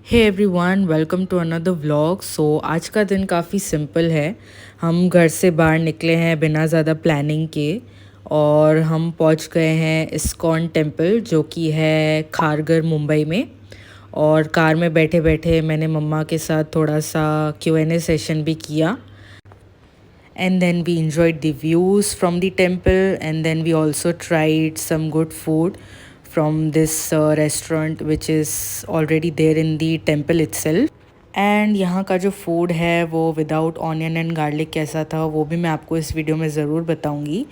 Hey everyone, welcome to another vlog. आज का दिन काफ़ी सिंपल है। हम घर से बाहर निकले हैं बिना ज़्यादा प्लानिंग के और हम पहुंच गए हैं इस्कॉन टेम्पल, जो कि है खारघर, मुंबई में। और कार में बैठे बैठे मैंने मम्मा के साथ थोड़ा सा Q&A सेशन भी किया। And then we enjoyed the views from the temple, and then we also tried some good food from this restaurant which is already there in the temple itself. And यहाँ का जो food है वो without onion and garlic कैसा था वो भी मैं आपको इस वीडियो में ज़रूर बताऊँगी।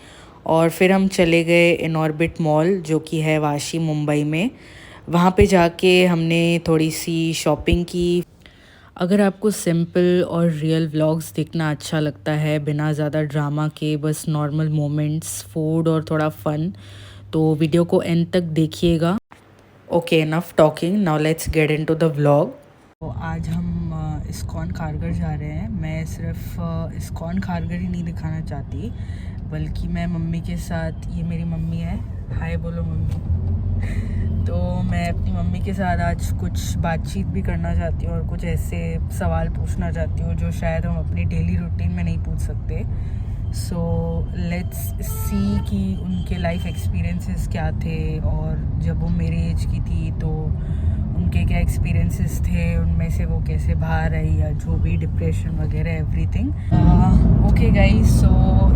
और फिर हम चले गए इनऑर्बिट मॉल, जो कि है वाशी, मुंबई में। वहाँ पे जाके हमने थोड़ी सी शॉपिंग की। अगर आपको सिंपल और रियल व्लॉग्स देखना अच्छा लगता है, बिना ज़्यादा ड्रामा के, बस नॉर्मल मोमेंट्स, फूड और थोड़ा फ़न, तो वीडियो को एंड तक देखिएगा। Okay, enough talking, now let's get into the vlog. तो आज हम इस्कॉन खारघर जा रहे हैं। मैं सिर्फ इस्कॉन खारघर ही नहीं दिखाना चाहती, बल्कि मैं मम्मी के साथ, ये मेरी मम्मी है, हाय बोलो मम्मी। तो मैं अपनी मम्मी के साथ आज कुछ बातचीत भी करना चाहती हूँ और कुछ ऐसे सवाल पूछना चाहती हूँ जो शायद हम अपनी डेली रूटीन में नहीं पूछ सकते। सो लेट्स सी कि उनके लाइफ एक्सपीरियंसेस क्या थे, और जब वो मेरे एज की थी तो उनके क्या एक्सपीरियंसेस थे, उनमें से वो कैसे बाहर आई, या जो भी डिप्रेशन वगैरह एवरीथिंग। ओके गाइस, सो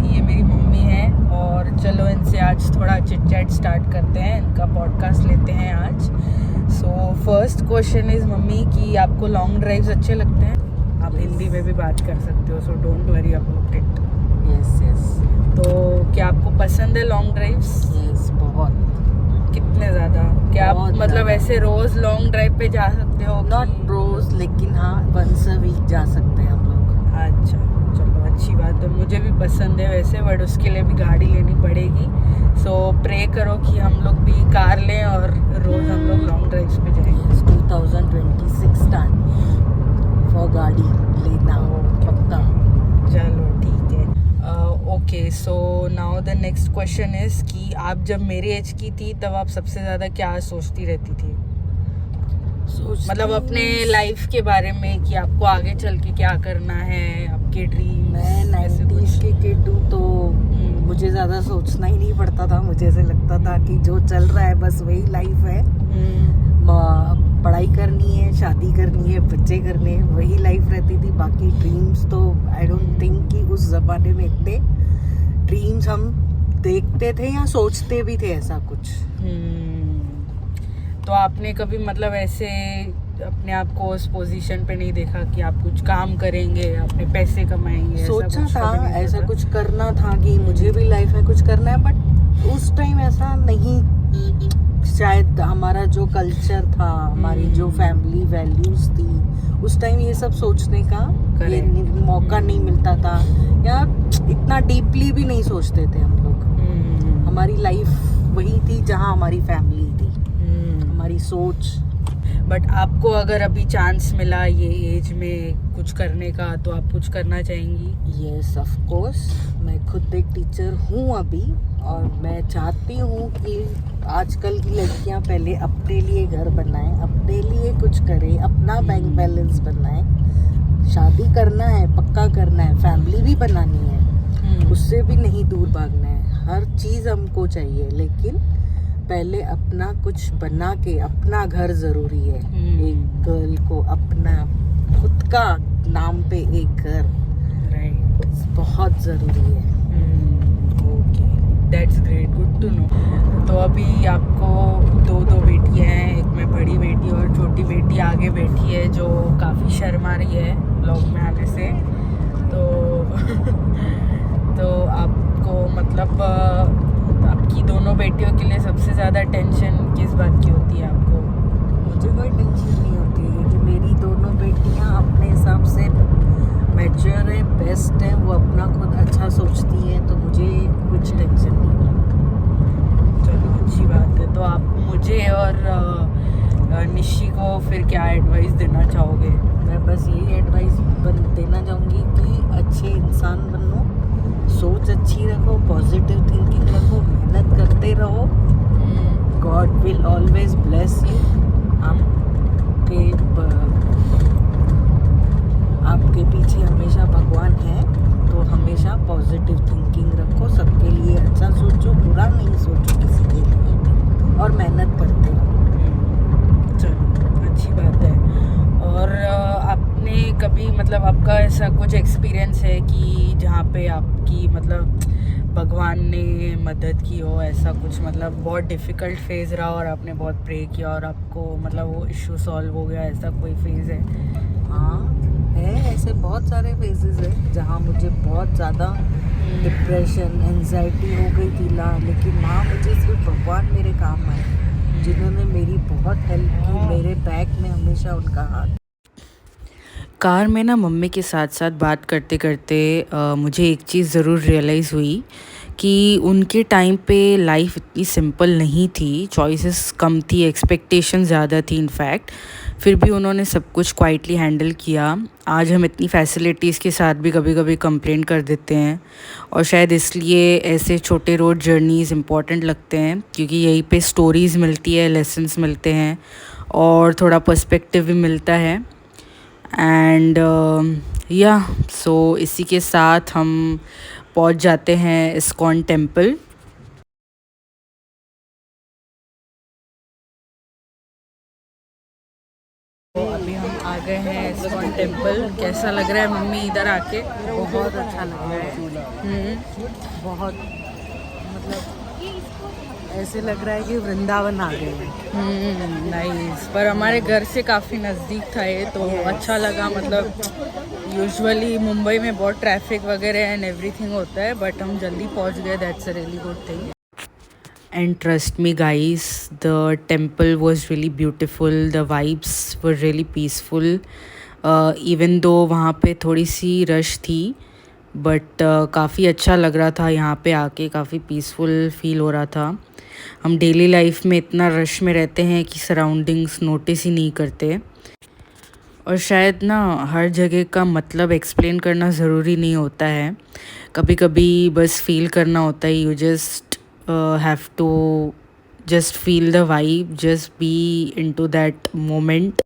ये मेरी मम्मी है और चलो इनसे आज थोड़ा चिट चैट स्टार्ट करते हैं, इनका पॉडकास्ट लेते हैं आज। So first question is mummy कि आपको लॉन्ग ड्राइव्स अच्छे लगते हैं? आप हिंदी में भी बात कर सकते हो, so don't worry about it. Yes. तो क्या आपको पसंद है लॉन्ग ड्राइव्स? यस, बहुत। कितने ज़्यादा? क्या आप मतलब ऐसे रोज़ लॉन्ग ड्राइव पे जा सकते हो? नॉट रोज, लेकिन हाँ वंस अ वीक जा सकते हैं हम लोग। अच्छा, चलो अच्छी बात है। मुझे भी पसंद है वैसे, बट उसके लिए भी गाड़ी लेनी पड़ेगी। सो प्रे करो कि हम लोग भी कार लें और रोज़ हम लोग लॉन्ग ड्राइव्स पे जाएंगे। 2026 टाइम फॉर गाड़ी लेना पक्का। चलो ठीक है। Okay, so now the next question is कि आप जब मेरी एज की थी तब आप सबसे ज़्यादा क्या सोचती रहती थी? मतलब अपने लाइफ के बारे में, कि आपको आगे चल के क्या करना है, आपके ड्रीम। मैं 90s की किड हूँ, तो मुझे ज़्यादा सोचना ही नहीं पड़ता था। मुझे ऐसे लगता था कि जो चल रहा है बस वही लाइफ है। पढ़ाई करनी है, शादी करनी है, बच्चे करने हैं, वही लाइफ रहती थी। बाकी ड्रीम्स तो आई डोंट थिंक कि उस ज़माने में इतने ड्रीम्स हम देखते थे या सोचते भी थे ऐसा कुछ। तो आपने कभी मतलब ऐसे अपने आप को उस पोजीशन पे नहीं देखा कि आप कुछ काम करेंगे, अपने पैसे कमाएंगे? सोचा था ऐसा कुछ करना था कि मुझे भी लाइफ में कुछ करना है, बट उस टाइम ऐसा नहीं। शायद हमारा जो कल्चर था, हमारी जो फैमिली वैल्यूज थी, उस टाइम ये सब सोचने का ये मौका नहीं मिलता था, या इतना डीपली भी नहीं सोचते थे हम लोग। हमारी लाइफ वही थी जहाँ हमारी फैमिली थी, हमारी सोच। बट आपको अगर अभी चांस मिला ये एज में कुछ करने का, तो आप कुछ करना चाहेंगी? Yes, of course. मैं खुद एक टीचर हूँ अभी, और मैं चाहती हूँ कि आजकल की लड़कियाँ पहले अपने लिए घर बनाएं, अपने लिए कुछ करें, अपना बैंक बैलेंस बनाएं। शादी करना है, पक्का करना है, फैमिली भी बनानी है, उससे भी नहीं दूर भागना है। हर चीज़ हमको चाहिए, लेकिन पहले अपना कुछ बना के, अपना घर ज़रूरी है। एक गर्ल को अपना खुद का नाम पे एक घर, राइट, बहुत ज़रूरी है। Okay, that's great, good to know. तो अभी आपको दो बेटियां हैं, एक में बड़ी बेटी और छोटी बेटी आगे बैठी है, जो काफ़ी शर्मा रही है ब्लॉग में आने से। तो आपको मतलब आपकी दोनों बेटियों के लिए सबसे ज़्यादा टेंशन किस बात की होती है आपको? मुझे कोई टेंशन नहीं होती है कि मेरी दोनों बेटियां अपने हिसाब से मैच्योर है, बेस्ट है, वो अपना खुद अच्छा सोचती है, तो मुझे कुछ टेंशन नहीं है। चलो अच्छी बात है। तो आप मुझे और निशी को फिर क्या एडवाइस देना चाहोगे? मैं बस यही एडवाइस देना चाहूँगी कि अच्छे इंसान बनो, सोच अच्छी रखो, पॉजिटिव थिंकिंग रखो, मेहनत करते रहो। God will always bless you. आपके आपके पीछे हमेशा भगवान है, तो हमेशा पॉजिटिव थिंकिंग रखो, सबके लिए अच्छा सोचो, बुरा नहीं सोचो किसी के लिए, और मेहनत करते रहो। चलो अच्छी बात है। और आपने कभी मतलब आपका ऐसा कुछ एक्सपीरियंस है कि जहाँ पे आपकी मतलब भगवान ने मदद की हो, ऐसा कुछ मतलब बहुत डिफ़िकल्ट फेज़ रहा और आपने बहुत प्रे किया और आपको मतलब वो इशू सॉल्व हो गया, ऐसा कोई फेज़ है? हाँ है, ऐसे बहुत सारे फेजेस है जहाँ मुझे बहुत ज़्यादा डिप्रेशन, एंजाइटी हो गई थी लेकिन वहाँ मुझे सिर्फ भगवान मेरे काम आए, जिन्होंने मेरी बहुत हेल्प की, मेरे बैक में हमेशा उनका हाथ। कार में ना मम्मी के साथ साथ बात करते करते मुझे एक चीज़ ज़रूर रियलाइज़ हुई कि उनके टाइम पे लाइफ इतनी सिंपल नहीं थी, चॉइसेस कम थी, एक्सपेक्टेशन ज़्यादा थी इनफैक्ट, फिर भी उन्होंने सब कुछ क्वाइटली हैंडल किया। आज हम इतनी फैसिलिटीज़ के साथ भी कभी कभी कंप्लेन कर देते हैं, और शायद इसलिए ऐसे छोटे रोड जर्नीज़ इम्पॉर्टेंट लगते हैं, क्योंकि यहीं पे स्टोरीज़ मिलती है, लेसन्स मिलते हैं और थोड़ा पर्सपेक्टिव भी मिलता है। एंड या सो इसी के साथ हम पहुंच जाते हैं इस्कॉन टेम्पल। तो अभी हम आ गए हैं इस्कॉन टेम्पल। कैसा लग रहा है मम्मी इधर आके? बहुत अच्छा लग रहा है, बहुत मतलब ऐसे लग रहा है कि वृंदावन आ गए हैं। नाइस। पर हमारे घर से काफ़ी नज़दीक था ये, तो अच्छा लगा। मतलब यूजुअली मुंबई में बहुत ट्रैफिक वगैरह एंड एवरीथिंग होता है, बट हम जल्दी पहुंच गए, that's a really good thing. And trust me guys, the temple was really beautiful, the vibes were really peaceful, even though वहाँ पे थोड़ी सी रश थी, बट काफ़ी अच्छा लग रहा था यहाँ पे आके, काफ़ी पीसफुल फील हो रहा था। हम डेली लाइफ में इतना रश में रहते हैं कि सराउंडिंग्स नोटिस ही नहीं करते, और शायद ना हर जगह का मतलब एक्सप्लेन करना ज़रूरी नहीं होता है, कभी कभी बस फील करना होता है। You just have to just feel the vibe, just be into that moment,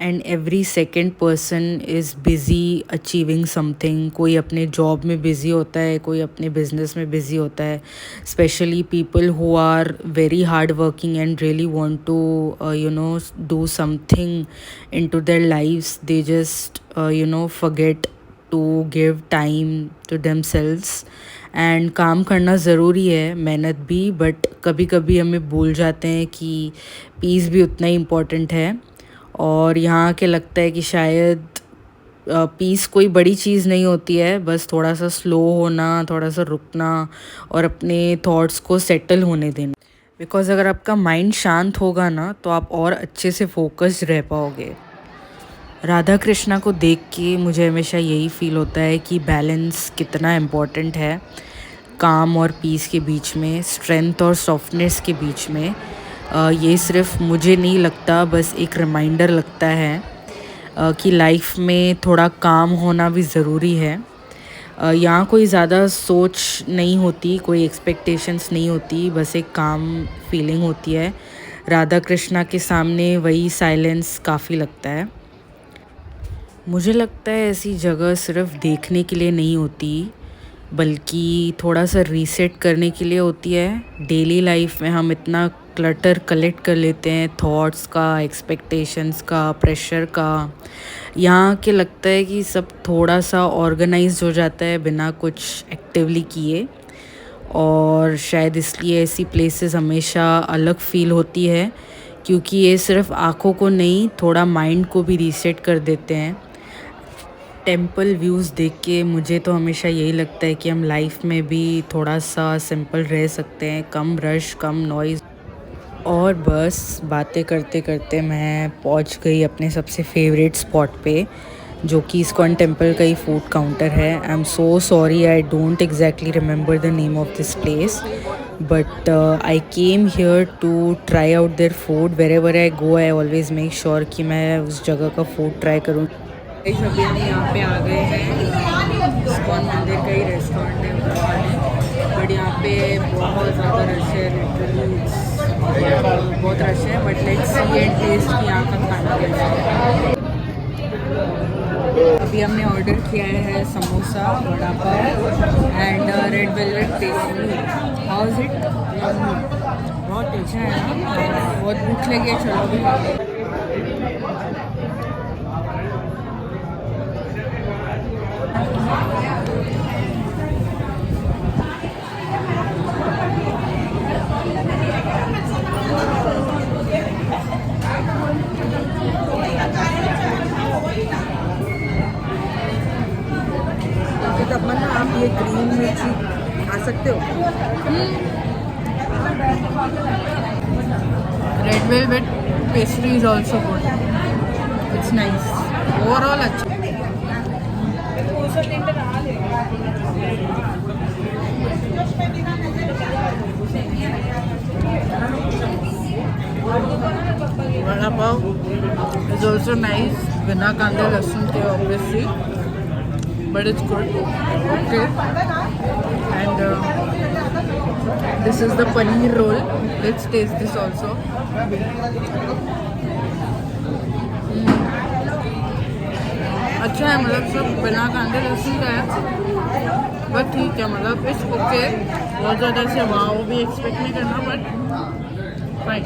and every second person is busy achieving something. कोई अपने जॉब में बिज़ी होता है, कोई अपने बिजनेस में बिज़ी होता है, especially people who are very hard working and really want to do something into their lives. They just forget to give time to themselves. And काम करना ज़रूरी है, मेहनत भी, बट कभी कभी हमें भूल जाते हैं कि पीस भी उतना ही इम्पोर्टेंट है। और यहाँ के लगता है कि शायद पीस कोई बड़ी चीज़ नहीं होती है, बस थोड़ा सा स्लो होना, थोड़ा सा रुकना और अपने थॉट्स को सेटल होने देना। बिकॉज़ अगर आपका माइंड शांत होगा ना, तो आप और अच्छे से फोकस्ड रह पाओगे। राधा कृष्णा को देख के मुझे हमेशा यही फील होता है कि बैलेंस कितना इम्पोर्टेंट है, काम और पीस के बीच में, स्ट्रेंथ और सॉफ्टनेस के बीच में। ये सिर्फ मुझे नहीं लगता, बस एक रिमाइंडर लगता है कि लाइफ में थोड़ा काम होना भी ज़रूरी है। यहाँ कोई ज़्यादा सोच नहीं होती, कोई एक्सपेक्टेशंस नहीं होती, बस एक काम फीलिंग होती है। राधा कृष्णा के सामने वही साइलेंस काफ़ी लगता है। मुझे लगता है ऐसी जगह सिर्फ देखने के लिए नहीं होती, बल्कि थोड़ा सा रीसेट करने के लिए होती है। डेली लाइफ में हम इतना क्लटर कलेक्ट कर लेते हैं, थॉट्स का, एक्सपेक्टेशंस का, प्रेशर का। यहाँ के लगता है कि सब थोड़ा सा ऑर्गेनाइज्ड हो जाता है बिना कुछ एक्टिवली किए, और शायद इसलिए ऐसी प्लेसेस हमेशा अलग फील होती है, क्योंकि ये सिर्फ आँखों को नहीं, थोड़ा माइंड को भी रीसेट कर देते हैं। टेंपल व्यूज़ देख के मुझे तो हमेशा यही लगता है कि हम लाइफ में भी थोड़ा सा सिंपल रह सकते हैं, कम रश, कम नॉइज़। और बस बातें करते करते मैं पहुंच गई अपने सबसे फेवरेट स्पॉट पे, जो कि इस्कॉन टेम्पल का ही फूड काउंटर है। I am so sorry, I don't exactly remember the name of this place, but I came here to try out their food. Wherever I go, I always make sure कि मैं उस जगह का food try करूँ। अभी हम यहाँ पे आ गए हैं, इस्कॉन मंदिर का ही रेस्टोरेंट है बट यहाँ पे बहुत ज़्यादा रश है, लिटरली बहुत रश है। But let's see and taste कि यहाँ का खाना कैसा है। अभी अभी हमने ऑर्डर किया है samosa, vada pav and red velvet pastry. How is it? बहुत अच्छा है ना? बहुत भूख लगी है, चलो भी खाते हैं। तब ना आप ये ग्रीन मिर्ची खा सकते हो। Red velvet pastry is also good, it's nice, overall अच्छा। Vada pav is also nice, बिना कांदे लहसुन के obviously, but it's good. Okay. And this is the paneer roll. Let's taste this also. अच्छा है, मतलब सब बिना कांदे लहसुन का है, बट ठीक है, मतलब इट्स ओके। बहुत ज़्यादा से वहाँ वो भी एक्सपेक्ट नहीं करना, बट फाइन।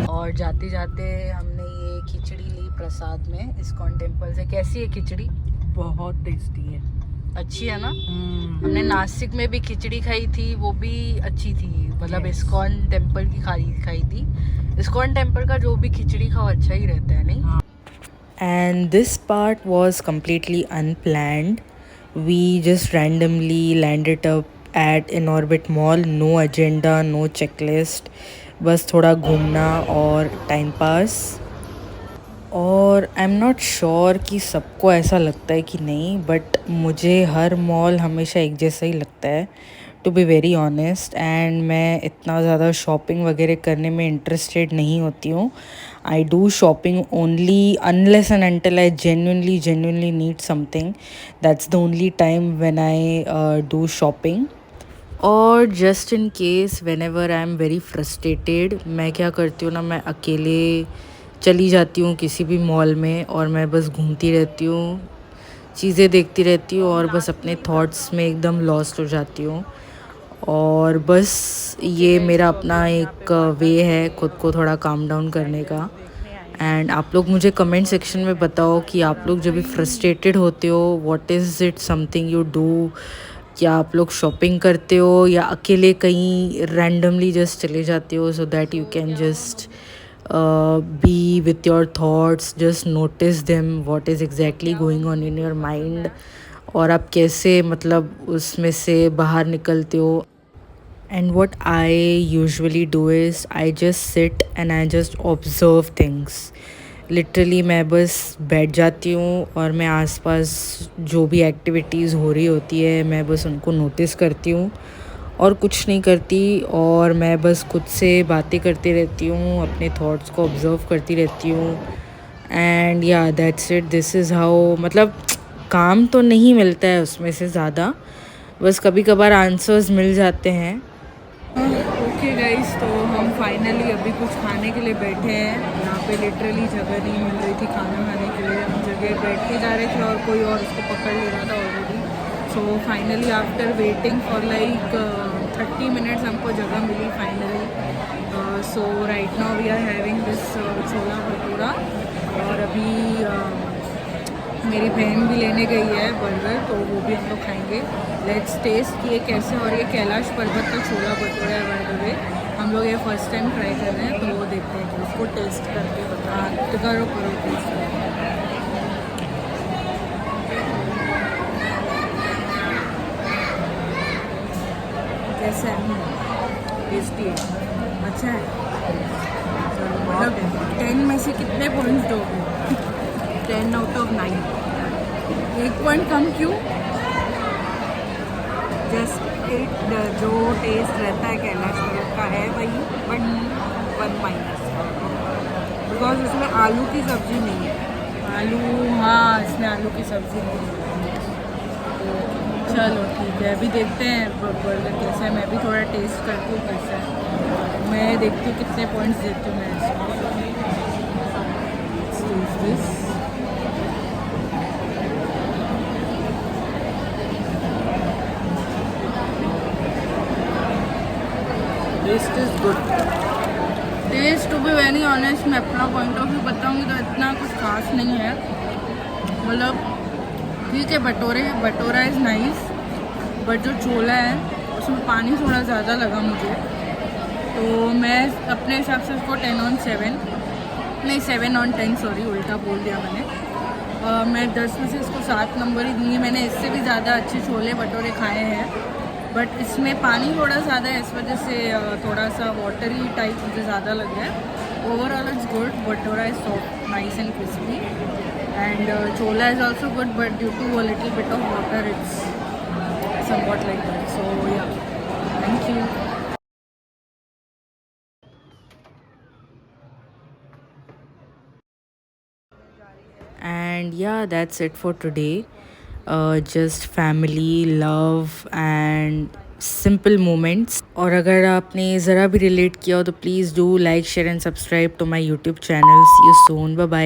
और जाते जाते हमने ये खिचड़ी ली प्रसाद में इस्कॉन टेम्पल से। कैसी है खिचड़ी? बहुत टेस्टी है। अच्छी है ना? हमने नासिक में भी खिचड़ी खाई थी, वो भी अच्छी थी, मतलब इस्कॉन टेम्पल की खाई थी। इस्कॉन टेम्पल का जो भी खिचड़ी खाओ अच्छा ही रहता है, नहीं? And this part was completely unplanned. We just randomly landed up at Inorbit Mall. No agenda, no checklist. बस थोड़ा घूमना और टाइम पास। और आई एम नॉट श्योर कि सबको ऐसा लगता है कि नहीं, बट मुझे हर मॉल हमेशा एक जैसा ही लगता है, to be very honest. And मैं इतना ज़्यादा शॉपिंग वगैरह करने में इंटरेस्टेड नहीं होती हूँ। I do shopping only unless and until I genuinely need something. That's the only time when I do shopping. और just in case whenever I am very frustrated, मैं क्या करती हूँ ना, मैं अकेले चली जाती हूँ किसी भी मॉल में और मैं बस घूमती रहती हूँ, चीज़ें देखती रहती हूँ और बस अपने थॉट्स में एकदम लॉस्ट हो जाती हूँ। और बस ये मेरा अपना एक वे है खुद को थोड़ा काम डाउन करने का। एंड आप लोग मुझे कमेंट सेक्शन में बताओ कि आप लोग जब भी फ्रस्ट्रेटेड होते हो, what is it something you do? क्या आप लोग शॉपिंग करते हो या अकेले कहीं रैंडमली जस्ट चले जाते हो, so that you can just be with your thoughts, just notice them, what is exactly going on in your mind, और आप कैसे मतलब उसमें से बाहर निकलते हो। And what I usually do is I just sit and I just observe things. Literally मैं बस बैठ जाती हूँ और मैं आसपास जो भी एक्टिविटीज़ हो रही होती है मैं बस उनको नोटिस करती हूँ और कुछ नहीं करती। और मैं बस खुद से बातें करती रहती हूँ, अपने थॉट्स को ऑब्ज़र्व करती रहती हूँ। एंड या that's it, this is how, मतलब काम तो नहीं मिलता है उसमें से ज़्यादा, बस कभी कभार आंसर्स मिल जाते हैं। ओके गाइस, तो हम फाइनली अभी कुछ खाने के लिए बैठे हैं। यहाँ पे लिटरली जगह नहीं मिल रही थी खाना खाने के लिए, हम जगह बैठ के जा रहे थे और कोई और उसको पकड़ ले रहा था already. So finally after waiting for like 30 minutes हमको जगह मिली finally. So right now we are having this chola bhatura. और अभी मेरी बहन भी लेने गई है बर्गर, तो वो भी हम लोग खाएंगे। लेट्स टेस्ट कि ये कैसे। और ये कैलाश पर्वत का छोला भटूरा है बाय द वे, हम लोग ये फर्स्ट टाइम ट्राई कर रहे हैं, तो वो देखते हैं कि उसको टेस्ट करके बता। तो करो टेस्ट। कैसा है? टेस्टी है, अच्छा है। मतलब 10 में से कितने पॉइंट्स दोगे? 10 आउट ऑफ 9। 1 पॉइंट कम क्यों? जस्ट एक जो टेस्ट रहता है कैलाश पर्वत का है वही, बट 1 माइनस, बिकॉज उसमें आलू की सब्ज़ी नहीं है। आलू, हाँ इसमें आलू की सब्ज़ी नहीं है। चलो ठीक है, अभी देखते हैं बर्गर कैसा है। मैं भी थोड़ा टेस्ट करती हूँ कैसा है। मैं देखती हूँ कितने पॉइंट्स देती हूँ मैं इसको। Taste is good. Taste to be very honest, मैं अपना पॉइंट ऑफ व्यू बताऊँगी तो इतना कुछ खास नहीं है। मतलब ठीक है, भटोरा इज़ नाइस, बट जो छोला है उसमें पानी थोड़ा ज़्यादा लगा मुझे। तो मैं अपने हिसाब से उसको 10/7, नहीं 7/10, सॉरी उल्टा बोल दिया मैंने। मैं 10 में से इसको 7 नंबर ही दूँगी। मैंने इससे भी ज़्यादा अच्छे छोले भटूरे खाए हैं, बट इसमें पानी थोड़ा ज़्यादा है, इस वजह से थोड़ा सा वाटरी टाइप मुझे ज़्यादा लग रहा है। Overall it's good, bhatura is soft, nice and crispy, and chola is also good, but due to a little bit of water it's somewhat like that. So yeah, thank you. And yeah, that's it for today. Just family, love and simple moments. और अगर आपने ज़रा भी relate किया हो तो please do like share and subscribe to my YouTube channel. See you soon, bye bye.